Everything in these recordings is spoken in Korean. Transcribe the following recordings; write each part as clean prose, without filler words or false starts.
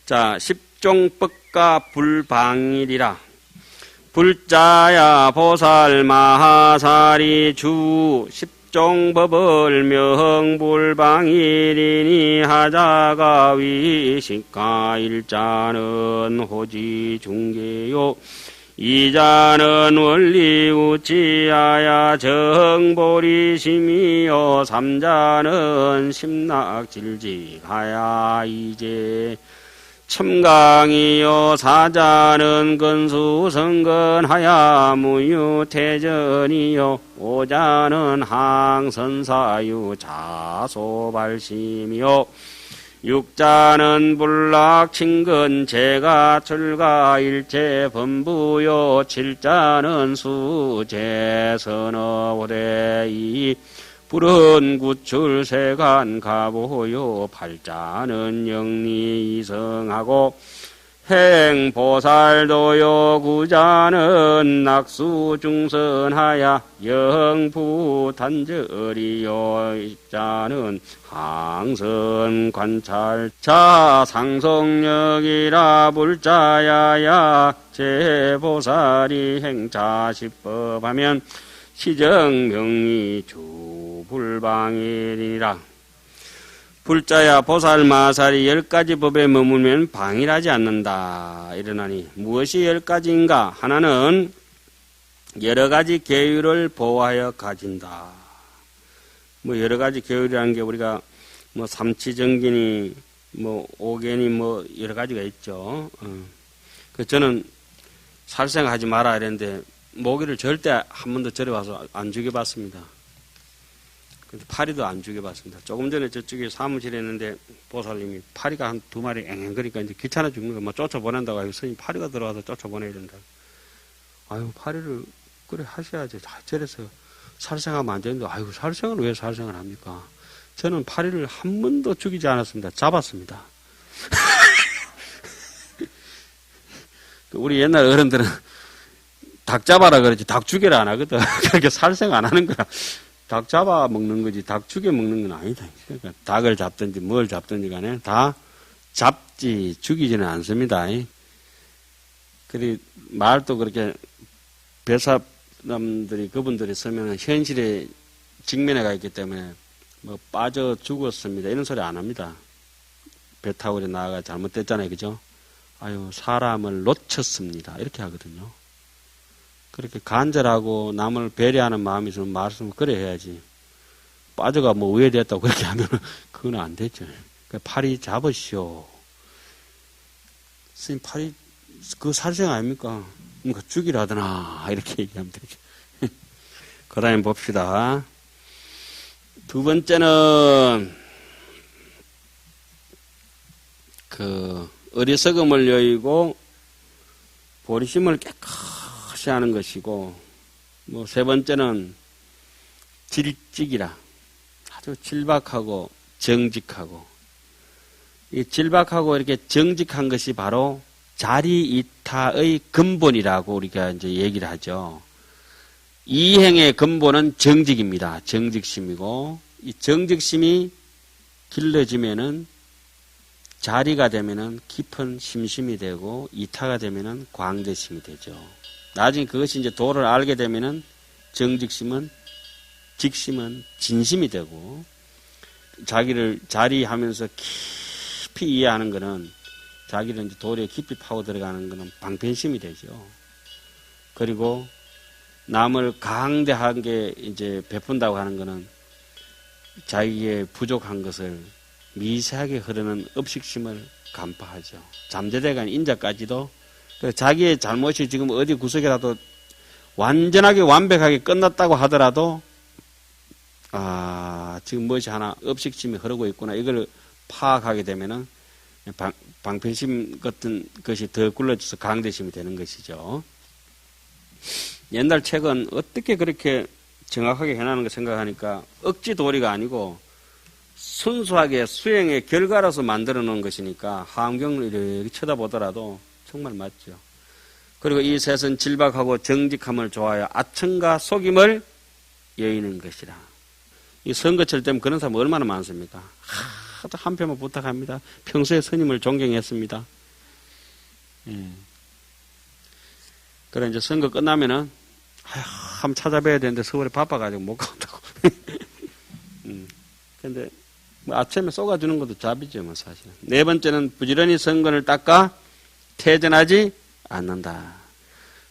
자, 십종법과 불방일이라. 불자야 보살 마하사리 주 십종법을 명불방일이니 하자가 위식가 일자는 호지 중계요 이자는 원리 우치하야 정보리심이요 삼자는 심락질직하야 이제 첨강이요 사자는 근수성근하야 무유태전이요 오자는 항선사유 자소발심이요 육자는 불락친근 제가 출가 일체 범부요 칠자는 수제선어오대이 불은 구출 세간 가보요 팔자는 영리 이성하고 행보살도요 구자는 낙수 중선하야 영부 단절이요 입자는 항선 관찰 자 상속력이라 불자야야 제보살이 행자시법하면 시정명리 주불방일이라. 불자야 보살마살이 10가지 법에 머물면 방일하지 않는다. 이러나니 무엇이 10가지인가? 하나는 여러가지 계율을 보호하여 가진다. 뭐 여러가지 계율이라는 게 우리가 뭐 삼치정기니 뭐 오개니 뭐 여러가지가 있죠. 저는 살생하지 마라 이랬는데 모기를 절대 한 번도 절여봐서 안 죽여봤습니다. 근데 파리도 안 죽여봤습니다. 조금 전에 저쪽에 사무실에 있는데 보살님이 파리가 한 2마리 앵앵거리니까 이제 귀찮아 죽는 거 막 쫓아보낸다고 하고 스님 파리가 들어와서 쫓아보내야 된다. 아유 파리를 그래 하셔야지. 저래서 살생하면 안 되는데 아유 살생을 왜 살생을 합니까? 저는 파리를 한 번도 죽이지 않았습니다. 잡았습니다. 우리 옛날 어른들은 닭 잡아라 그러지 닭 죽여라 안 하거든. 그렇게 살생 안 하는 거야. 닭 잡아 먹는 거지 닭 죽여 먹는 건 아니다. 그러니까 닭을 잡든지 뭘 잡든지 간에 다 잡지 죽이지는 않습니다. 그리고 말도 그렇게 배사람들이 그분들이 쓰면 현실에 직면해 가 있기 때문에 뭐 빠져 죽었습니다. 이런 소리 안 합니다. 배 타고 나아가 잘못됐잖아요. 그죠? 아유 사람을 놓쳤습니다. 이렇게 하거든요. 그렇게 간절하고 남을 배려하는 마음이 있으면 말씀을 그래 해야지. 빠져가 뭐 우회됐다고 그렇게 하면 그건 안 되죠. 그러니까 파리 잡으시오. 스님 파리 그 살생 아닙니까? 뭔가 죽이라더나 이렇게 얘기하면 되죠. 그 다음에 봅시다. 두 번째는 그 어리석음을 여의고 보리심을 깨끗이 하는 것이고, 뭐 세 번째는 질직이라 아주 질박하고 정직하고, 이 질박하고 이렇게 정직한 것이 바로 자리이타의 근본이라고 우리가 이제 얘기를 하죠. 이행의 근본은 정직입니다. 정직심이고, 이 정직심이 길러지면은 자리가 되면은 깊은 심심이 되고, 이타가 되면은 광대심이 되죠. 나중에 그것이 이제 도를 알게 되면은 정직심은, 직심은 진심이 되고, 자기를 자리하면서 깊이 이해하는 것은 자기를 이제 도리에 깊이 파고 들어가는 것은 방편심이 되죠. 그리고 남을 강대하게 이제 베푼다고 하는 것은 자기의 부족한 것을 미세하게 흐르는 업식심을 간파하죠. 잠재대간 인자까지도 자기의 잘못이 지금 어디 구석이라도 완전하게 완벽하게 끝났다고 하더라도 지금 무엇이 하나 업식심이 흐르고 있구나 이걸 파악하게 되면은 방편심 같은 것이 더 굴러져서 강대심이 되는 것이죠. 옛날 책은 어떻게 그렇게 정확하게 해놨는가 생각하니까 억지 도리가 아니고 순수하게 수행의 결과로서 만들어 놓은 것이니까 환경을 이렇게 쳐다보더라도 정말 맞죠. 그리고 이 셋은 질박하고 정직함을 좋아하여 아첨과 속임을 여의는 것이라. 이 선거철 때문에 그런 사람 얼마나 많습니까? 한 표만 부탁합니다. 평소에 스님을 존경했습니다. 그래, 이제 선거 끝나면은, 한번 찾아뵈야 되는데 서울에 바빠가지고 못 간다고. 근데, 뭐 아침에 쏘가주는 것도 잡이죠, 뭐 사실은. 네 번째는 부지런히 선거를 닦아 퇴전하지 않는다.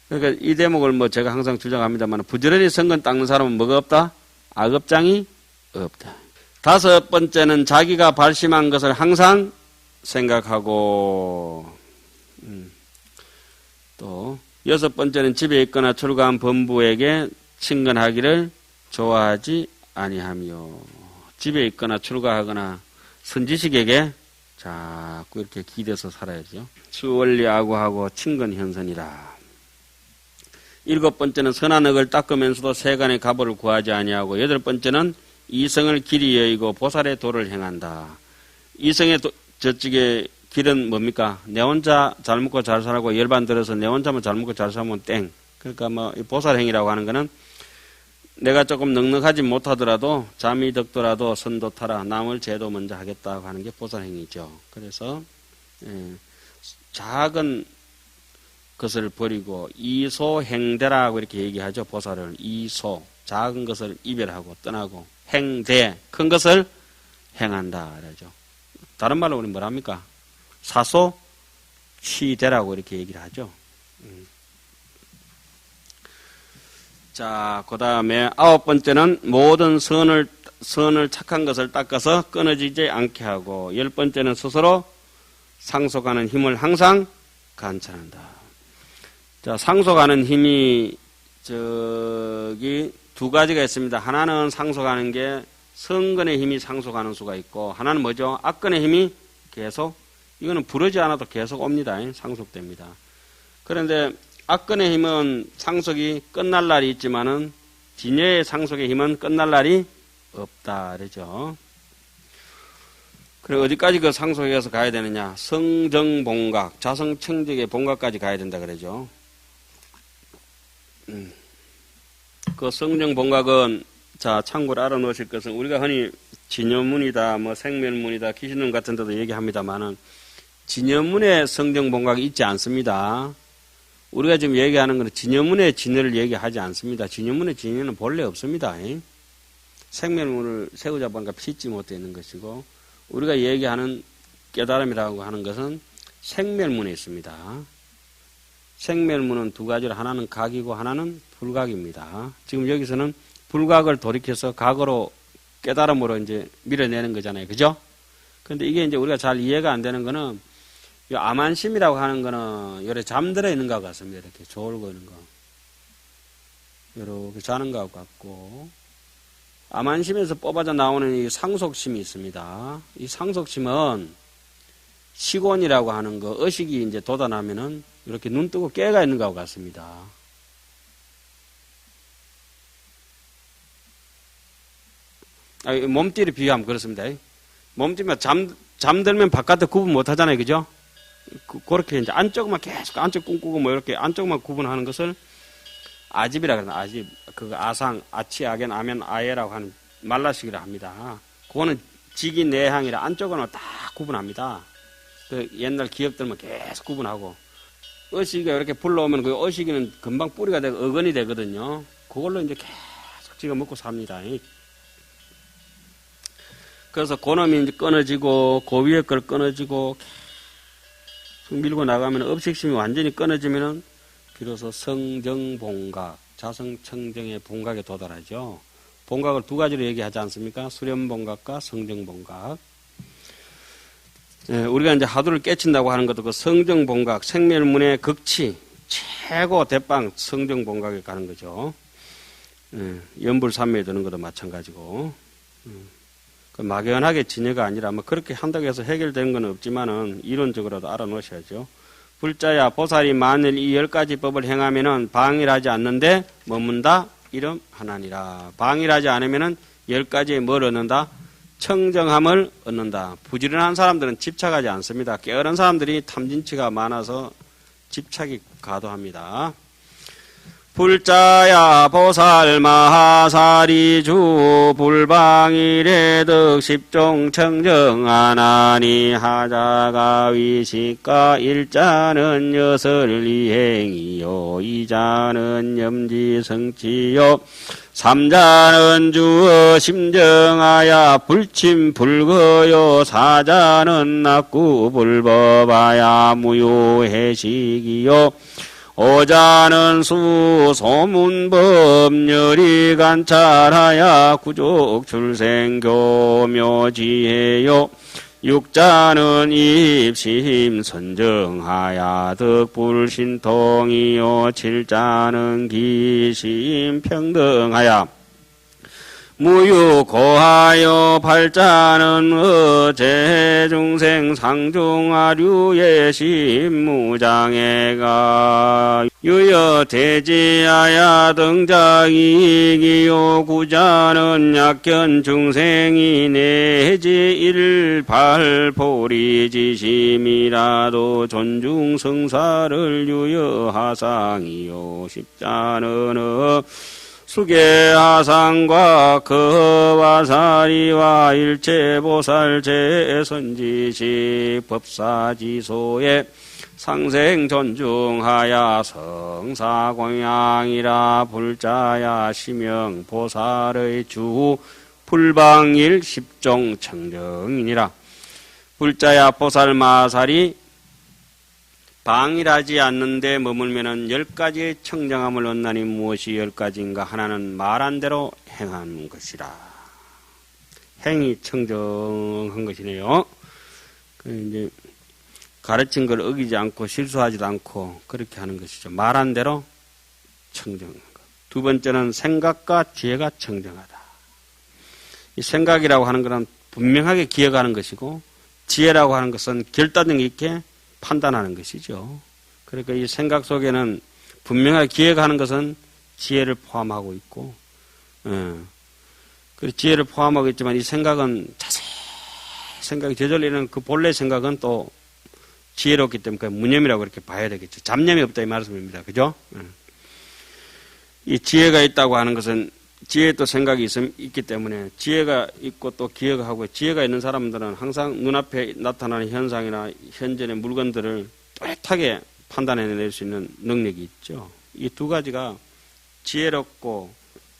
그러니까 이 대목을 뭐 제가 항상 주장합니다만, 부지런히 선거 닦는 사람은 뭐가 없다? 악업장이 없다. 다섯 번째는 자기가 발심한 것을 항상 생각하고, 또 여섯 번째는 집에 있거나 출가한 범부에게 친근하기를 좋아하지 아니하며, 집에 있거나 출가하거나 선지식에게 자꾸 이렇게 기대서 살아야죠. 수원리 아구하고 친근현선이라. 일곱 번째는 선한 억을 닦으면서도 세간의 가보를 구하지 아니하고, 여덟 번째는 이성을 길이 여의고 보살의 도를 행한다. 이성의 저쪽에 길은 뭡니까? 내 혼자 잘 먹고 잘 살고 열반 들어서 내 혼자만 잘 먹고 잘 살면 땡. 그러니까 뭐 보살행위라고 하는 거는 내가 조금 넉넉하지 못하더라도 잠이 덕더라도 선도 타라. 남을 제도 먼저 하겠다고 하는 게 보살행위죠. 그래서 작은 것을 버리고 이소행대라고 이렇게 얘기하죠. 보살을 이소, 작은 것을 이별하고 떠나고, 행대, 큰 것을 행한다 그러죠. 다른 말로 우리 뭐랍니까? 사소치대라고 이렇게 얘기를 하죠. 자, 그 다음에 아홉 번째는 모든 선을 착한 것을 닦아서 끊어지지 않게 하고, 열 번째는 스스로 상속하는 힘을 항상 관찰한다. 자, 상속하는 힘이 저기 두 가지가 있습니다. 하나는 상속하는 게 성근의 힘이 상속하는 수가 있고, 하나는 뭐죠? 악근의 힘이 계속, 이거는 부르지 않아도 계속 옵니다. 상속됩니다. 그런데 악근의 힘은 상속이 끝날 날이 있지만은 진여의 상속의 힘은 끝날 날이 없다 그러죠. 그래 어디까지 그 상속에서 가야 되느냐? 성정봉각, 자성청정의 봉각까지 가야 된다 그러죠. 그 성정봉각은 자 참고로 알아놓으실 것은, 우리가 흔히 진여문이다, 뭐 생멸문이다, 기신론 같은 데도 얘기합니다만은 진여문에 성정봉각이 있지 않습니다. 우리가 지금 얘기하는 것은 진여문의 진여를 얘기하지 않습니다. 진여문의 진여는 본래 없습니다. 생멸문을 세우자 보니까 피지 못해 있는 것이고, 우리가 얘기하는 깨달음이라고 하는 것은 생멸문에 있습니다. 생멸문은 두 가지로, 하나는 각이고 하나는 불각입니다. 지금 여기서는 불각을 돌이켜서 각으로 깨달음으로 이제 밀어내는 거잖아요. 그죠? 근데 이게 이제 우리가 잘 이해가 안 되는 거는, 이 암안심이라고 하는 거는 이렇게 잠들어 있는 것 같습니다. 이렇게 졸고 있는 거. 이렇게 자는 것 같고, 암안심에서 뽑아져 나오는 이 상속심이 있습니다. 이 상속심은 시곤이라고 하는 거, 의식이 이제 돋아나면은 이렇게 눈 뜨고 깨가 있는 것 같습니다. 몸띠를 비교하면 그렇습니다. 몸띠면 잠들면 바깥에 구분 못 하잖아요. 그죠? 그렇게 이제 안쪽만 계속 안쪽 꿈꾸고 뭐 이렇게 안쪽만 구분하는 것을 아집이라 그러나, 아집. 그 아상, 아치, 아겐, 아멘, 아예라고 하는 말라식이라 합니다. 그거는 직이 내향이라 안쪽은 다 구분합니다. 그 옛날 기업들만 계속 구분하고, 의식이가 이렇게 불러오면 그 의식이는 금방 뿌리가 되고 어근이 되거든요. 그걸로 이제 계속 지가 먹고 삽니다. 그래서 그놈이 이제 끊어지고, 그 위에 걸 끊어지고, 계속 밀고 나가면 업식심이 완전히 끊어지면은 비로소 성정봉각, 자성청정의 봉각에 도달하죠. 봉각을 두 가지로 얘기하지 않습니까? 수렴봉각과 성정봉각. 우리가 이제 하두를 깨친다고 하는 것도 그 성정봉각, 생멸문의 극치, 최고 대빵 성정봉각에 가는 거죠. 연불삼매에 드는 것도 마찬가지고. 그 막연하게 진여가 아니라 뭐 그렇게 한다고 해서 해결되는 건 없지만은 이론적으로도 알아놓으셔야죠. 불자야 보살이 만일 이 10가지 법을 행하면은 방일하지 않는데 머문다 이름 하나니라. 방일하지 않으면은 10가지에 뭘 얻는다? 청정함을 얻는다. 부지런한 사람들은 집착하지 않습니다. 게으른 사람들이 탐진치가 많아서 집착이 과도합니다. 불자야 보살 마하사리 주 불방일의 덕 십종 청정하나니 하자가 위식가 일자는 여설 이행이요 이자는 염지성치요 삼자는 주어 심정하야 불침불거요 사자는 낙구불법하야 무효해식이요 오자는 수 소문법열이 관찰하야 구족 출생교묘지혜요 육자는 입심 선정하야 덕불신통이요 칠자는 기심 평등하야 무유고하여 팔자는 어제중생 상중하류의 심무장애가 유여대지하야 등자이기요 구자는 약견 중생이 내지 일발포리지심이라도 존중성사를 유여하상이요 십자는 수계하상과 거와사리와 일체보살 제선지식 법사지소에 상생 존중하야 성사공양이라 불자야 시명 보살의 주 불방일 십종 청정이니라. 불자야 보살 마살이 방일하지 않는데 머물면은 10가지의 청정함을 얻나니 무엇이 10가지인가? 하나는 말한 대로 행하는 것이라. 행이 청정한 것이네요. 이제 가르친 걸 어기지 않고 실수하지도 않고 그렇게 하는 것이죠. 말한 대로 청정한 것. 두 번째는 생각과 지혜가 청정하다. 이 생각이라고 하는 것은 분명하게 기억하는 것이고 지혜라고 하는 것은 결단력 있게 판단하는 것이죠. 그러니까 이 생각 속에는 분명하게 기억하는 것은 지혜를 포함하고 있고, 그 지혜를 포함하고 있지만 이 생각은 자세히 생각이 저절리는 그 본래 생각은 또 지혜롭기 때문에 무념이라고 이렇게 봐야 되겠죠. 잡념이 없다 이 말씀입니다. 그죠? 이 지혜가 있다고 하는 것은 지혜에 또 생각이 있기 때문에 지혜가 있고 또 기억하고 지혜가 있는 사람들은 항상 눈앞에 나타나는 현상이나 현존의 물건들을 또렷하게 판단해낼 수 있는 능력이 있죠. 이 두 가지가 지혜롭고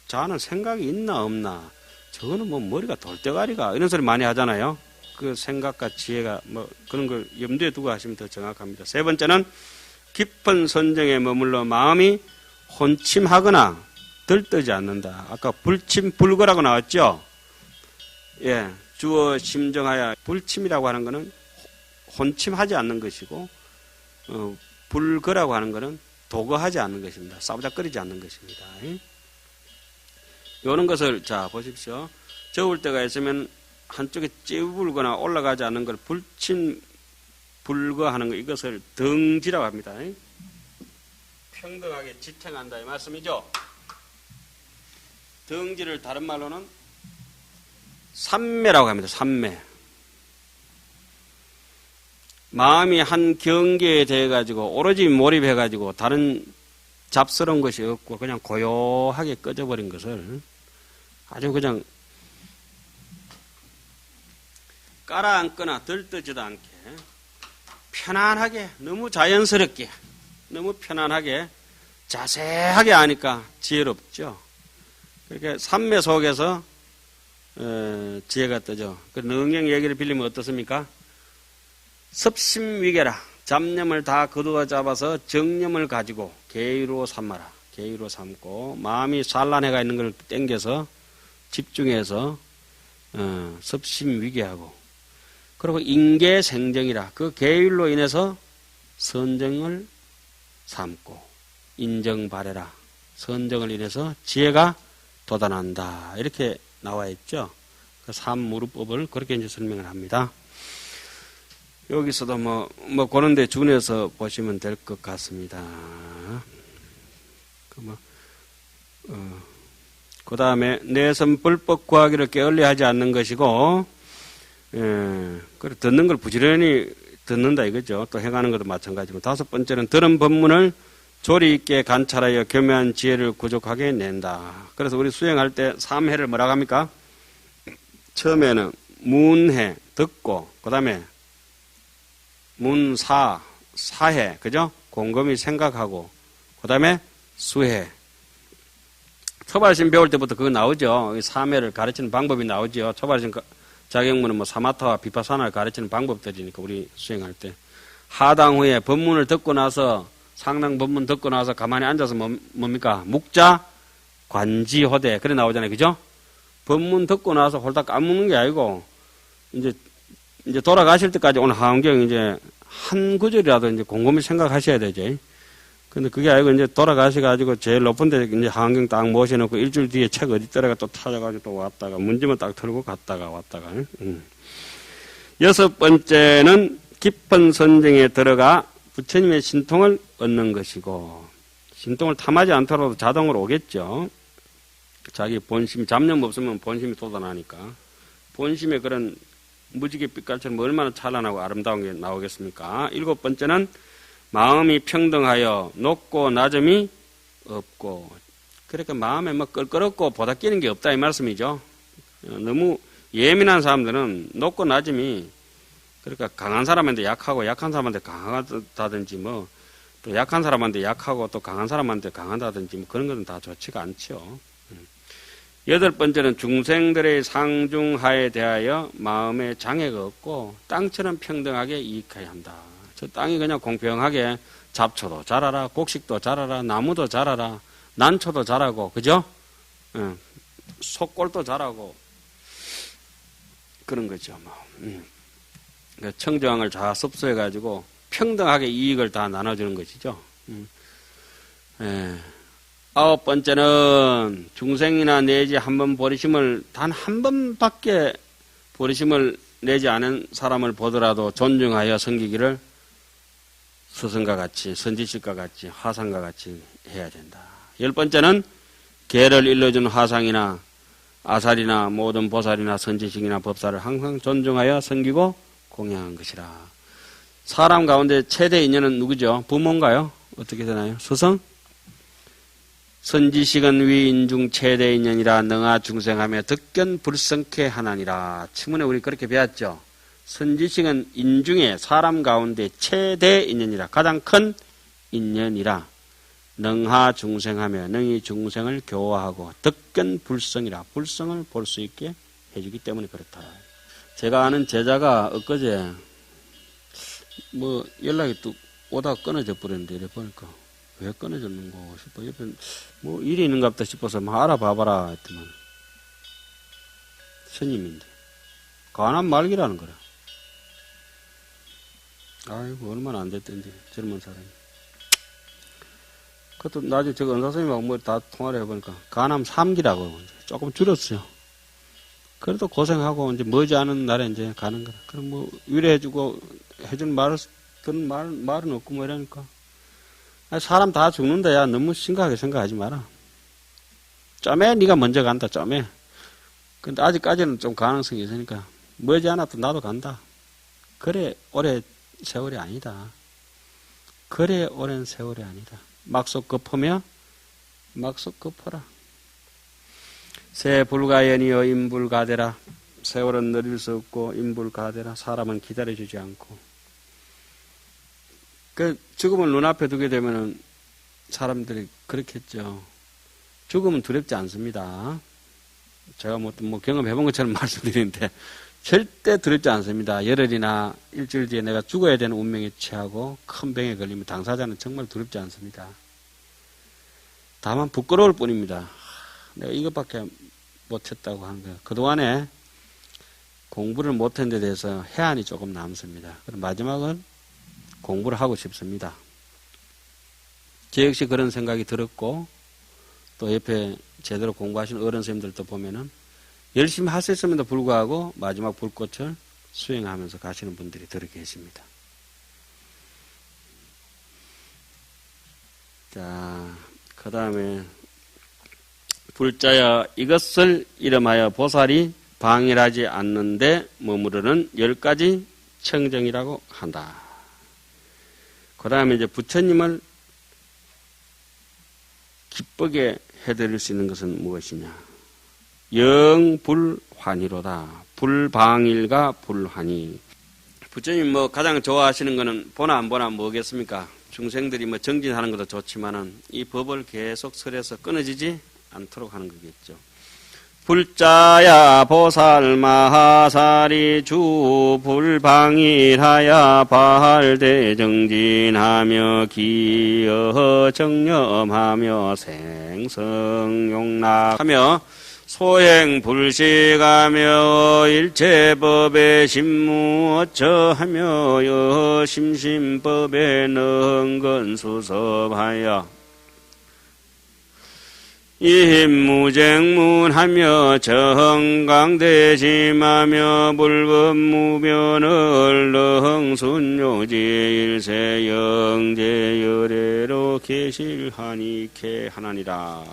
자는 생각이 있나 없나 저거는 뭐 머리가 돌대가리가 이런 소리 많이 하잖아요. 그 생각과 지혜가 뭐 그런 걸 염두에 두고 하시면 더 정확합니다. 세 번째는 깊은 선정에 머물러 마음이 혼침하거나 들뜨지 않는다. 아까 불침불거라고 나왔죠? 예. 주어 심정하여 불침이라고 하는 것은 혼침하지 않는 것이고, 불거라고 하는 것은 도거하지 않는 것입니다. 싸우작거리지 않는 것입니다. 이런 것을, 자, 보십시오. 적을 때가 있으면 한쪽에 찌불거나 올라가지 않는 걸 불침불거하는 것, 이것을 등지라고 합니다. 평등하게 지탱한다. 이 말씀이죠? 등지를 다른 말로는 삼매라고 합니다. 삼매. 마음이 한 경계에 대해 가지고 오로지 몰입해 가지고 다른 잡스러운 것이 없고 그냥 고요하게 꺼져버린 것을 아주 그냥 깔아앉거나 들뜨지도 않게 편안하게 너무 자연스럽게 너무 편안하게 자세하게 하니까 지혜롭죠. 그렇게 삼매 속에서 지혜가 뜨죠. 그 능경 얘기를 빌리면 어떻습니까? 섭심위계라. 잡념을 다 거두어 잡아서 정념을 가지고 계의로 삼아라. 계의로 삼고 마음이 산란해가 있는 걸 땡겨서 집중해서 섭심위계하고 그리고 인계생정이라. 그 계율로 인해서 선정을 삼고 인정바래라. 선정을 인해서 지혜가 도단한다. 이렇게 나와 있죠. 그 삼무르법을 그렇게 이제 설명을 합니다. 여기서도 그런 데 준해서 보시면 될 것 같습니다. 그 다음에 내선 불법 구하기를 게을리 하지 않는 것이고, 그래, 듣는 걸 부지런히 듣는다 이거죠. 또 행하는 것도 마찬가지고. 다섯 번째는 들은 법문을 조리 있게 관찰하여 교묘한 지혜를 구족하게 낸다. 그래서 우리 수행할 때 3해를 뭐라고 합니까? 처음에는 문해, 듣고, 그 다음에 문사, 사해, 그죠? 곰곰이 생각하고, 그 다음에 수해. 초발심 배울 때부터 그거 나오죠. 3해를 가르치는 방법이 나오죠. 초발심 자격문은 뭐 사마타와 비파사나를 가르치는 방법들이니까 우리 수행할 때. 하당 후에 법문을 듣고 나서 상당 법문 듣고 나서 가만히 앉아서 뭡니까? 묵자, 관지호대. 그래 나오잖아요. 그죠? 법문 듣고 나서 홀딱 까먹는 게 아니고, 이제 돌아가실 때까지 오늘 하원경 이제 한 구절이라도 이제 곰곰이 생각하셔야 되지. 근데 그게 아니고 이제 돌아가셔가지고 제일 높은 데 이제 하원경 딱 모셔놓고 일주일 뒤에 책 어디 있더라가 또 찾아가지고 또 왔다가 문지만 딱 털고 갔다가 왔다가. 여섯 번째는 깊은 선정에 들어가 부처님의 신통을 얻는 것이고, 신통을 탐하지 않더라도 자동으로 오겠죠. 자기 본심, 잡념 없으면 본심이 돋아나니까. 본심의 그런 무지개 빛깔처럼 얼마나 찬란하고 아름다운 게 나오겠습니까? 일곱 번째는 마음이 평등하여 높고 낮음이 없고. 그러니까 마음에 뭐 껄끄럽고 보다 끼는 게 없다 이 말씀이죠. 너무 예민한 사람들은 높고 낮음이, 그러니까 강한 사람한테 약하고 약한 사람한테 강하다든지 뭐 또 약한 사람한테 약하고 또 강한 사람한테 강하다든지 뭐 그런 것은 다 좋지가 않죠. 여덟 번째는 중생들의 상중하에 대하여 마음에 장애가 없고 땅처럼 평등하게 이익해야 한다. 저 땅이 그냥 공평하게 잡초도 자라라, 곡식도 자라라, 나무도 자라라, 난초도 자라고, 그죠? 속골도 자라고 그런 거죠. 뭐. 청정을 다 섭수해가지고 평등하게 이익을 다 나눠주는 것이죠. 아홉 번째는 중생이나 내지 한 번 버리심을 단 한 번밖에 버리심을 내지 않은 사람을 보더라도 존중하여 섬기기를 스승과 같이, 선지식과 같이, 화상과 같이 해야 된다. 열 번째는 계를 일러준 화상이나 아살이나 모든 보살이나 선지식이나 법사를 항상 존중하여 섬기고 공양한 것이라. 사람 가운데 최대 인연은 누구죠? 부모인가요? 어떻게 되나요? 스승? 선지식은 위인중 최대 인연이라 능하 중생하며 득견 불성케 하나니라. 지문에 우리 그렇게 배웠죠. 선지식은 인중에 사람 가운데 최대 인연이라, 가장 큰 인연이라. 능하 중생하며 능히 중생을 교화하고 득견 불성이라, 불성을 볼 수 있게 해주기 때문에 그렇다. 제가 아는 제자가 엊그제 뭐 연락이 뚝 오다 끊어져 버렸는데 이래 보니까 왜 끊어졌는가 싶어. 옆에 뭐 일이 있는가 보다 싶어서 막 알아봐봐라 했더만 스님인데 간암 말기라는 거라. 아이고 얼마나 안 됐던지 젊은 사람이. 그것도 나중에 저거 은사스님하고 뭐 다 통화를 해보니까 간암 3기라고 조금 줄었어요. 그래도 고생하고 이제 머지않은 날에 이제 가는 거라. 그럼 뭐 위로해주고 해준 말은 없고 뭐 이러니까. 사람 다 죽는다. 야 너무 심각하게 생각하지 마라. 점에 네가 먼저 간다. 점에. 근데 아직까지는 좀 가능성이 있으니까 머지않아도 나도 간다. 그래 오래 세월이 아니다. 그래 오랜 세월이 아니다. 막속 급하며 막속 급하라. 새 불가연이여 인불가대라. 세월은 느릴 수 없고 인불가대라. 사람은 기다려주지 않고. 그 죽음을 눈앞에 두게 되면은 사람들이 그렇겠죠. 죽음은 두렵지 않습니다. 제가 뭐 경험해본 것처럼 말씀드리는데 절대 두렵지 않습니다. 열흘이나 일주일 뒤에 내가 죽어야 되는 운명에 처하고 큰 병에 걸리면 당사자는 정말 두렵지 않습니다. 다만 부끄러울 뿐입니다. 내가 이것밖에 못했다고 하는 거예요. 그동안에 공부를 못한 데 대해서 해안이 조금 남습니다. 그럼 마지막은 공부를 하고 싶습니다. 저 역시 그런 생각이 들었고 또 옆에 제대로 공부하신 어른 선생님들도 보면은 열심히 할 수 있음에도 불구하고 마지막 불꽃을 수행하면서 가시는 분들이 들어 계십니다. 자, 그 다음에 불자야 이것을 이름하여 보살이 방일하지 않는데 머무르는 10가지 청정이라고 한다. 그 다음에 이제 부처님을 기쁘게 해드릴 수 있는 것은 무엇이냐? 영불환희로다. 불방일과 불환희. 부처님 가장 좋아하시는 거는 보나 안 보나 뭐겠습니까? 중생들이 정진하는 것도 좋지만은 이 법을 계속 설해서 끊어지지 않도록 하는 거겠죠. 불자야 보살마하사리 주 불방일하야 발대정진하며 기여 정념하며 생성용락하며 소행불식하며 일체법에 심무어처하며 여심심법에 능건수섭하여 임무쟁문하며 정강대심하며 불법무변을 능순요지 일세영제열애로 계실하니케 하나니라.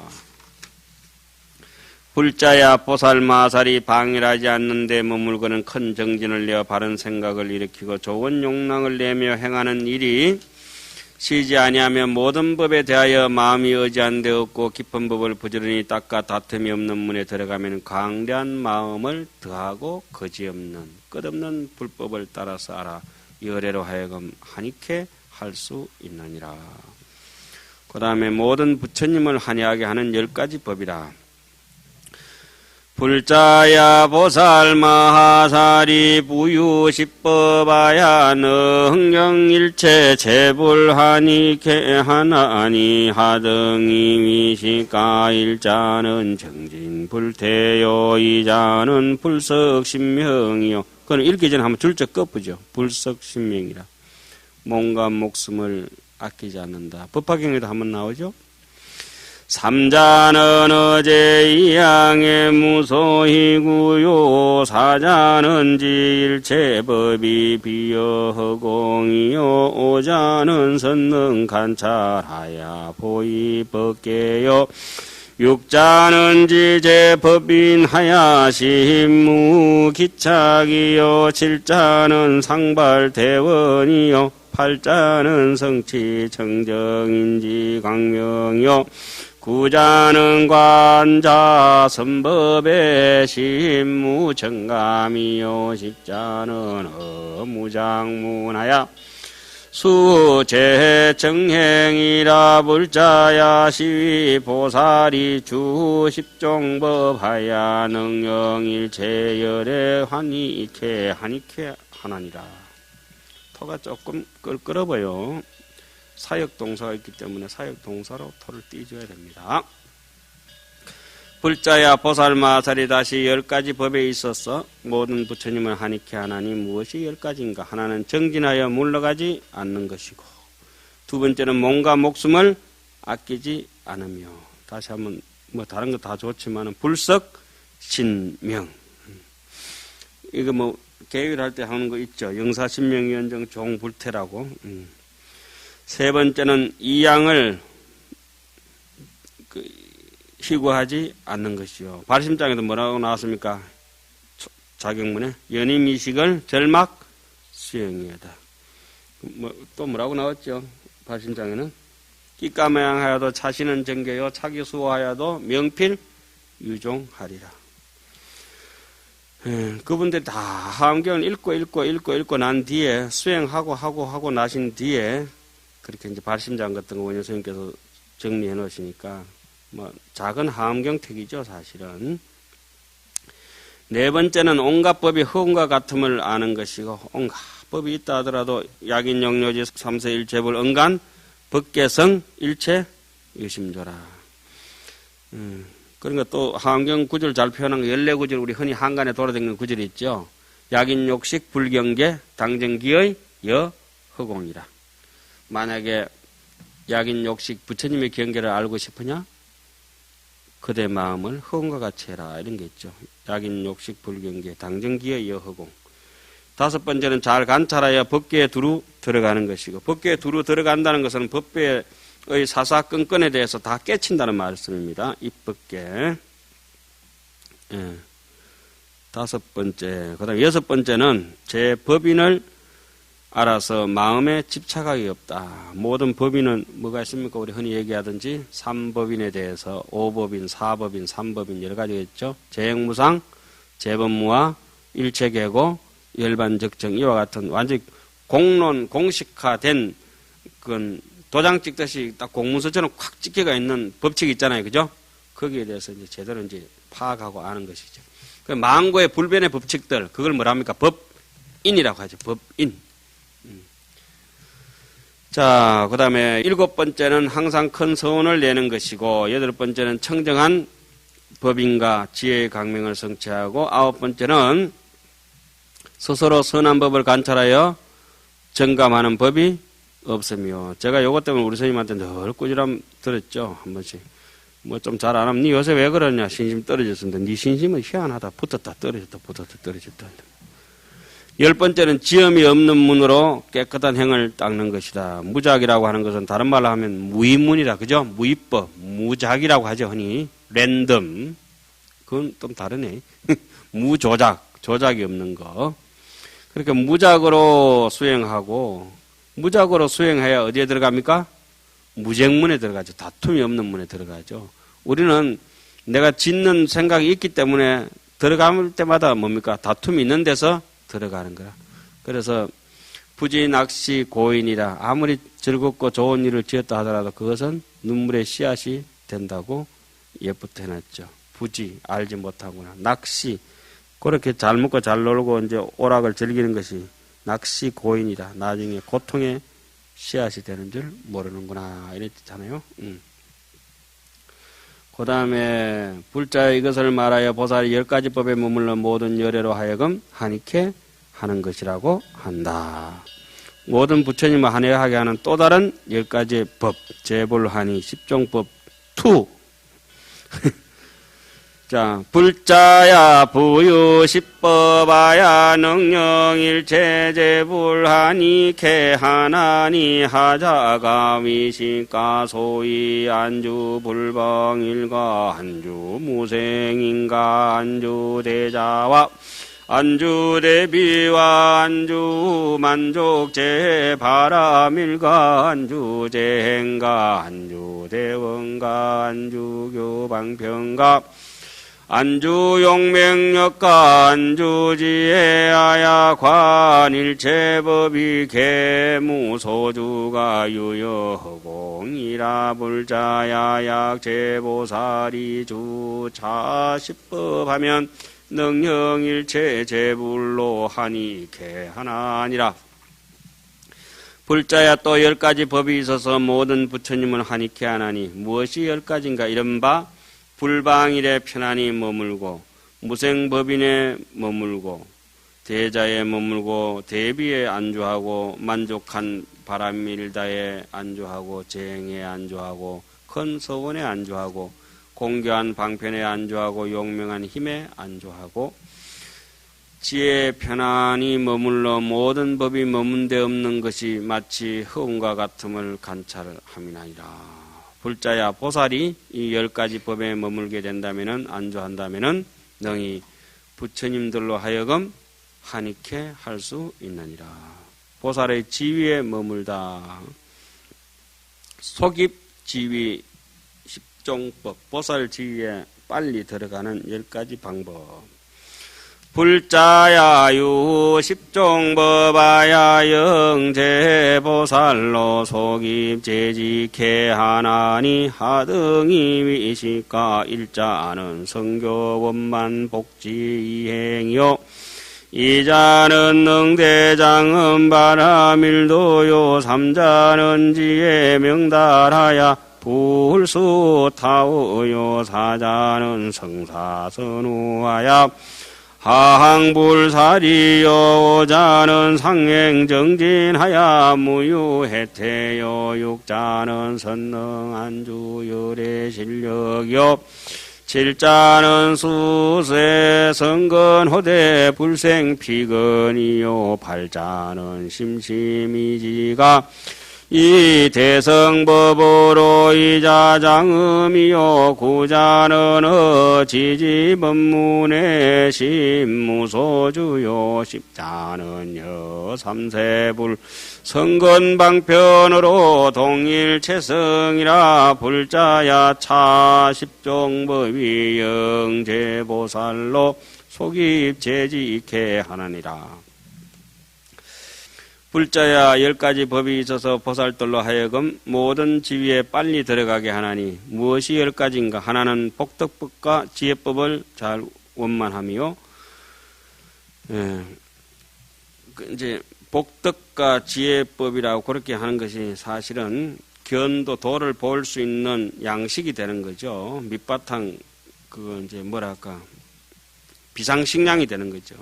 불자야 보살마살이 방일하지 않는데 머물고는 큰 정진을 내어 바른 생각을 일으키고 좋은 용랑을 내며 행하는 일이 쉬지 아니하며 모든 법에 대하여 마음이 의지한 데 없고 깊은 법을 부지런히 닦아 다툼이 없는 문에 들어가면 광대한 마음을 더하고 거지없는 끝없는 불법을 따라서 알아 열애로 하여금 한익해 할 수 있느니라. 그 다음에 모든 부처님을 한이하게 하는 10가지 법이라. 불자야 보살마하사리 부유십법아야 능경일체 재불하니케 하나니 하등이 위시가일자는 정진불태요 이자는 불석신명이요. 그건 읽기 전에 한번 줄적 꺾으죠. 불석신명이라. 몸과 목숨을 아끼지 않는다. 법화경에도 한번 나오죠. 삼자는 어제 이양의 무소이구요 사자는 지일체법이 비여허공이요 오자는 선능관찰하야 보이법계요 육자는 지제법인하야 심무기착이요 칠자는 상발대원이요 팔자는 성취청정인지 광명이요 구자는 관자 선법의 심무정감이요 십자는 어무장문하야 수제정행이라 불자야 시위 보살이 주십종법하야 능영일체열에 한이케 하나니라. 토가 조금 끌끌어보여. 사역동사가 있기 때문에 사역동사로 토를 띄줘야 됩니다. 불자야 보살마살이 다시 10가지 법에 있어서 모든 부처님을 한익해 하나니 무엇이 10가지인가? 하나는 정진하여 물러가지 않는 것이고 두 번째는 몸과 목숨을 아끼지 않으며 다시 한번 다른 거 다 좋지만 불석신명 이거 계율할 때 하는 거 있죠. 영사신명위원정 종불태라고. 세 번째는 이양을 희구하지 않는 것이요. 발심장에도 뭐라고 나왔습니까? 자경문에 연임이식을 절막 수행이다. 또 뭐라고 나왔죠? 발심장에는 끼까매양하여도 자신은 정계요 차기수호하여도 명필 유종하리라. 그분들이 다 하엄경을 읽고 난 뒤에 수행하고 나신 뒤에 그렇게 이제 발심장 같은 거 원효 선생님께서 정리해 놓으시니까 작은 하엄경 택이죠, 사실은. 네 번째는 온갖 법이 허운과 같음을 아는 것이고 온갖 법이 있다 하더라도 약인영료지 삼세일체불 언간 법계성 일체 유심조라. 그러니까 또 하엄경 구절 잘 표현한 거 14구절 우리 흔히 한간에 돌아다니는 구절이 있죠. 약인욕식 불경계 당정기의 여허공이라. 만약에 약인욕식 부처님의 경계를 알고 싶으냐? 그대 마음을 허공과 같이 해라. 이런 게 있죠. 약인욕식 불경계 당정기의 여허공. 다섯 번째는 잘 관찰하여 법계에 두루 들어가는 것이고 법계에 두루 들어간다는 것은 법계의 사사건건에 대해서 다 깨친다는 말씀입니다. 입법계. 다섯 번째. 그 다음 여섯 번째는 제 법인을 알아서 마음에 집착하기 없다. 모든 법인은 뭐가 있습니까? 우리 흔히 얘기하든지 삼법인에 대해서 오법인, 사법인, 삼법인 여러 가지가 있죠. 재행무상, 재법무와 일체계고, 열반적정 이와 같은 완전히 공론, 공식화된 그건 도장 찍듯이 딱 공문서처럼 콱 찍혀가 있는 법칙이 있잖아요. 그죠? 거기에 대해서 이제 제대로 이제 파악하고 아는 것이죠. 그 망고의 불변의 법칙들, 그걸 뭐랍니까? 법인이라고 하죠. 법인. 자, 그 다음에 7번째는 항상 큰 서운을 내는 것이고, 8번째는 청정한 법인과 지혜의 강명을 성취하고, 9번째는 스스로 선한 법을 관찰하여 정감하는 법이 없으며, 제가 요것 때문에 우리 선생님한테 늘 꾸지람 들었죠. 한 번씩. 뭐 좀 잘 안 하면 니 요새 왜 그러냐. 신심 떨어졌습니다. 니 신심은 희한하다. 붙었다 떨어졌다 붙었다 떨어졌다. 10번째는 지엄이 없는 문으로 깨끗한 행을 닦는 것이다. 무작이라고 하는 것은 다른 말로 하면 무의문이라, 그죠? 무의법, 무작이라고 하죠, 흔히. 랜덤. 그건 좀 다르네. 무조작, 조작이 없는 거. 그렇게 무작으로 수행하고, 무작으로 수행해야 어디에 들어갑니까? 무쟁문에 들어가죠. 다툼이 없는 문에 들어가죠. 우리는 내가 짓는 생각이 있기 때문에 들어갈 때마다 뭡니까? 다툼이 있는 데서 들어가는 거라. 그래서 부지 낚시 고인이라, 아무리 즐겁고 좋은 일을 지었다 하더라도 그것은 눈물의 씨앗이 된다고 예부터 해놨죠. 부지 알지 못하구나. 낚시 그렇게 잘 먹고 잘 놀고 이제 오락을 즐기는 것이 낚시 고인이라, 나중에 고통의 씨앗이 되는 줄 모르는구나 이랬잖아요. 그 다음에 불자의 이것을 말하여 보살이 10가지 법에 머물러 모든 열애로 하여금 한익해 하는 것이라고 한다. 모든 부처님을 한해하게 하는 또 다른 10가지 법, 재불하니 십종법 2. 자, 불자야 부유 십법아야 능령일체 재불하니 개하나니 하자가 위신가 소위 안주 불방일가 안주 무생인가 안주 대자와 안주 대비와 안주 만족제 바람일가 안주 재행가 안주 대원가 안주 교방평가 안주 용맹력가 안주 지혜아야 관일체법이 개무소주가 유여공이라 불자야 약제보살이 주차 십법하면 능령일체 제불로 하니 개하나니라. 불자야 또 10가지 법이 있어서 모든 부처님은 하니케 하나니 무엇이 10가지인가? 이른바 불방일에 편안히 머물고 무생법인에 머물고 대자에 머물고 대비에 안주하고 만족한 바람일다에 안주하고 재행에 안주하고 큰 서원에 안주하고 공교한 방편에 안주하고 용명한 힘에 안주하고 지혜에 편안히 머물러 모든 법이 머문 데 없는 것이 마치 허운과 같음을 관찰함이나이다. 불자야 보살이 이 10가지 법에 머물게 된다면은 안주한다면은 능히 부처님들로 하여금 한익해 할 수 있느니라. 보살의 지위에 머물다. 속입 지위 십종법, 보살 지위에 빨리 들어가는 10가지 방법. 불자야 유 십종법아야 영제보살로 속입 재직해 하나니 하등이 위식가 일자는 성교원만 복지 이행이요 이자는 능대장은 바라밀도요 삼자는 지혜 명달하야 불수 타오요 사자는 성사선우하야 하항불사리요 오자는 상행정진하야 무유해태요 육자는 선능안주 열애실력이요 칠자는 수세 성근호대 불생피근이요 팔자는 심심이지가 이 대성법으로 이자장음이요 구자는 지지법문의 심무소주요 십자는여 삼세불 성건방편으로 동일체성이라 불자야 차십종법이 영제보살로 속입제지케 하느니라. 불자야 10가지 법이 있어서 보살들로 하여금 모든 지위에 빨리 들어가게 하나니 무엇이 10가지인가? 하나는 복덕법과 지혜법을 잘 원만하며 이제 복덕과 지혜법이라고 그렇게 하는 것이 사실은 견도 도를 볼 수 있는 양식이 되는 거죠. 밑바탕 그거 이제 뭐랄까 비상식량이 되는 거죠.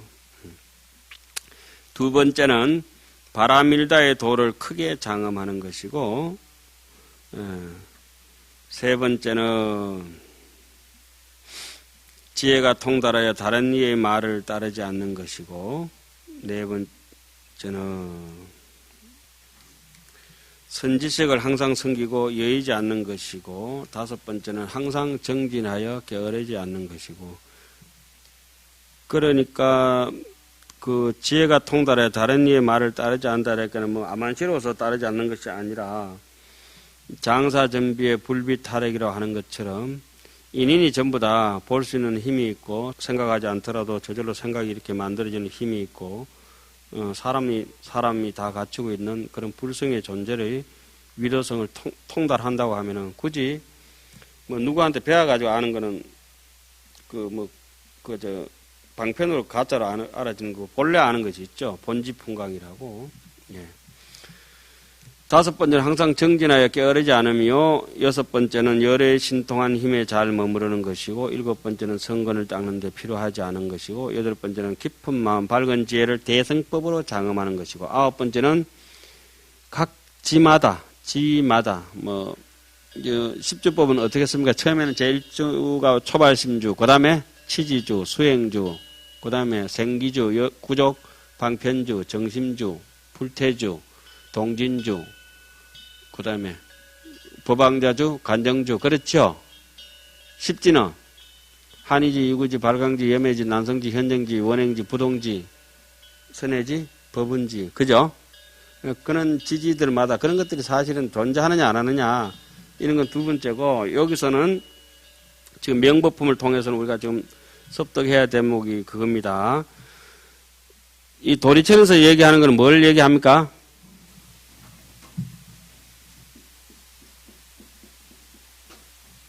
두 번째는 바라밀다의 도를 크게 장엄하는 것이고, 세 번째는 지혜가 통달하여 다른 이의 말을 따르지 않는 것이고, 네 번째는 선지식을 항상 섬기고 여의지 않는 것이고, 다섯 번째는 항상 정진하여 게으르지 않는 것이고, 그러니까 그 지혜가 통달해 다른 이의 말을 따르지 않는다 그러니까는 뭐 아만시로서 따르지 않는 것이 아니라 장사전비의 불비타락이라고 하는 것처럼 인인이 전부 다 볼 수 있는 힘이 있고 생각하지 않더라도 저절로 생각이 이렇게 만들어지는 힘이 있고 사람이 다 갖추고 있는 그런 불성의 존재의 위도성을 통달한다고 하면은 굳이 뭐 누구한테 배워가지고 아는 거는 방편으로 가짜로 알아지는 거 본래 아는 것이 있죠. 본지풍강이라고. 예. 다섯 번째는 항상 정진하여 게으르지 않으며, 여섯 번째는 열의 신통한 힘에 잘 머무르는 것이고, 일곱 번째는 성건을 닦는 데 필요하지 않은 것이고, 여덟 번째는 깊은 마음 밝은 지혜를 대성법으로 장엄하는 것이고, 아홉 번째는 각 지마다 십주법은 어떻게 씁니까? 처음에는 제일주가 초발심주, 그 다음에 치지주, 수행주, 그 다음에 생기주, 구족, 방편주, 정심주, 불태주, 동진주, 그 다음에 법왕자주, 간정주, 그렇죠? 십지는 한의지, 유구지, 발광지, 염해지, 난성지, 현정지, 원행지, 부동지, 선해지, 법은지, 그죠? 그런 지지들마다 그런 것들이 사실은 존재하느냐 안 하느냐 이런 건 두 번째고, 여기서는 지금 명법품을 통해서는 우리가 지금 섭득해야 될 대목이 그겁니다. 이 도리천에서 얘기하는 건 뭘 얘기합니까?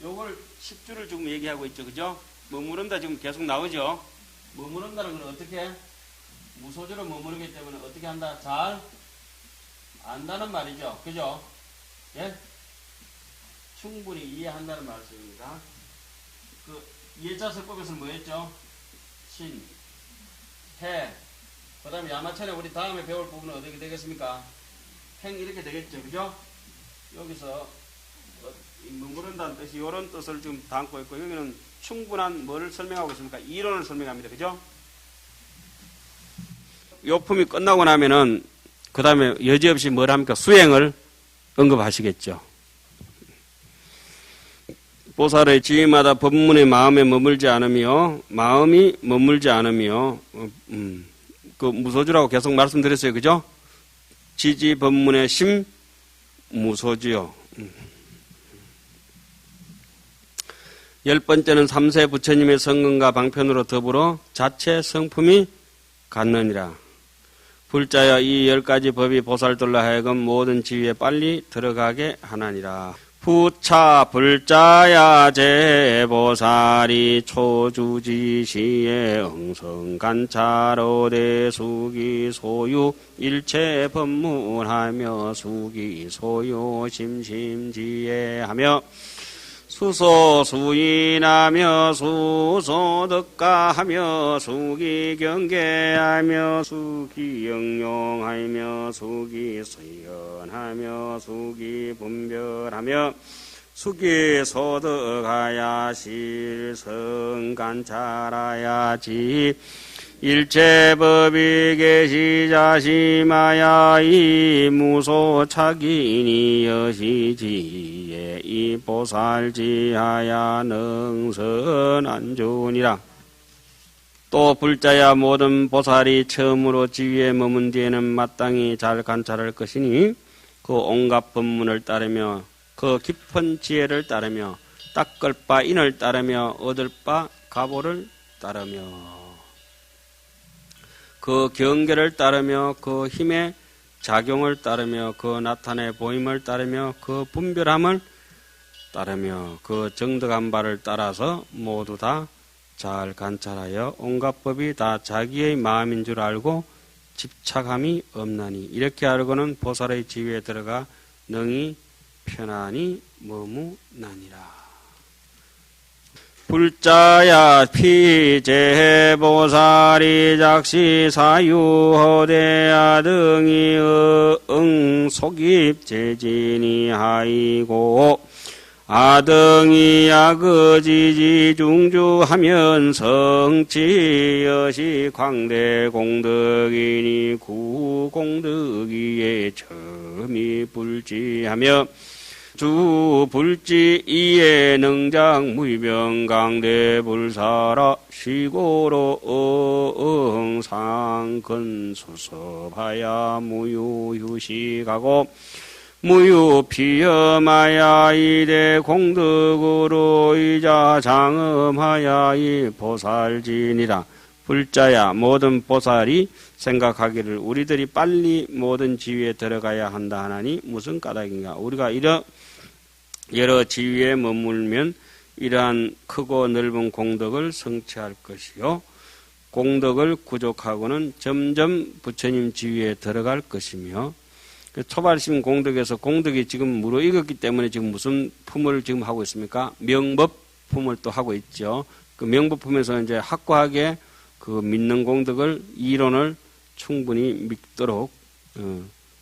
요걸 10주를 지금 얘기하고 있죠. 그죠? 머무른다 지금 계속 나오죠? 머무른다는 건 어떻게? 무소주로 머무르기 때문에 어떻게 한다? 잘 안다는 말이죠. 그죠? 예? 충분히 이해한다는 말씀입니다. 예자설법에서는 뭐였죠? 신, 해, 그 다음에 야마천에 우리 다음에 배울 부분은 어떻게 되겠습니까? 행 이렇게 되겠죠. 그죠? 여기서 머무른다는 뜻이 이런 뜻을 지금 담고 있고, 여기는 충분한 뭐를 설명하고 있습니까? 이론을 설명합니다. 그죠? 요품이 끝나고 나면은 그 다음에 여지없이 뭘 합니까? 수행을 언급하시겠죠. 보살의 지위마다 법문의 마음이 머물지 않으며 그 무소주라고 계속 말씀드렸어요. 그죠? 지지 법문의 심 무소주요. 10번째는 삼세 부처님의 성근과 방편으로 더불어 자체 성품이 갖느니라. 불자야 이 10가지 법이 보살들로 하여금 모든 지위에 빨리 들어가게 하나니라. 부차 불자야 제보살이 초주지시에 응성간차로대 수기 소유 일체 법문하며 수기 소유 심심지혜하며 수소수인하며 수소덕가하며 수기경계하며 수기영용하며 수기수연하며 수기분별하며 수기소덕하야 실성간찰하야지 일체법이 계시자심하야 이 무소착이니 여시지에 이 보살지하야 능선안존이라. 또 불자야 모든 보살이 처음으로 지위에 머문 뒤에는 마땅히 잘 관찰할 것이니 그 온갖 법문을 따르며 그 깊은 지혜를 따르며 닦을 바 인을 따르며 얻을 바 가보를 따르며 그 경계를 따르며 그 힘의 작용을 따르며 그 나타내 보임을 따르며 그 분별함을 따르며 그 정득한 바를 따라서 모두 다 잘 관찰하여 온갖 법이 다 자기의 마음인 줄 알고 집착함이 없나니 이렇게 알고는 보살의 지위에 들어가 능히 편안히 머무나니라. 불자야 피제보살이 작시 사유허대야 등이 속입재진이 하이고 아등이 야그지지 중주하면 성치여시 광대공덕이니 구공덕이에 처음이 불지하며 주불지 이에 능장 무병강대불사라 시고로 응상근수섭하야 무유휴식하고 무유피엄하야 이대 공덕으로 이자 장엄하야 이 보살진이라. 불자야 모든 보살이 생각하기를 우리들이 빨리 모든 지위에 들어가야 한다 하나니 무슨 까닭인가. 우리가 여러 지위에 머물면 이러한 크고 넓은 공덕을 성취할 것이요 공덕을 구족하고는 점점 부처님 지위에 들어갈 것이며 초발심 공덕에서 공덕이 지금 무르익었기 때문에 지금 무슨 품을 지금 하고 있습니까? 명법 품을 또 하고 있죠. 그 명법 품에서 이제 확고하게 그 믿는 공덕을 이론을 충분히 믿도록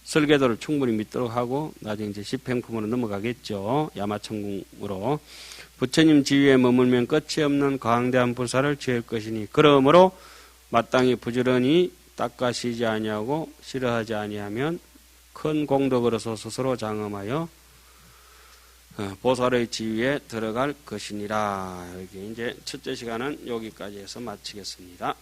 설계도를 충분히 믿도록 하고 나중에 이제 집행품으로 넘어가겠죠. 야마천궁으로 부처님 지위에 머물면 끝이 없는 거항대한 불사를 취할 것이니 그러므로 마땅히 부지런히 닦아시지 아니하고 싫어하지 아니하면 큰 공덕으로서 스스로 장엄하여 보살의 지위에 들어갈 것이니라. 여기 이제 첫째 시간은 여기까지 해서 마치겠습니다.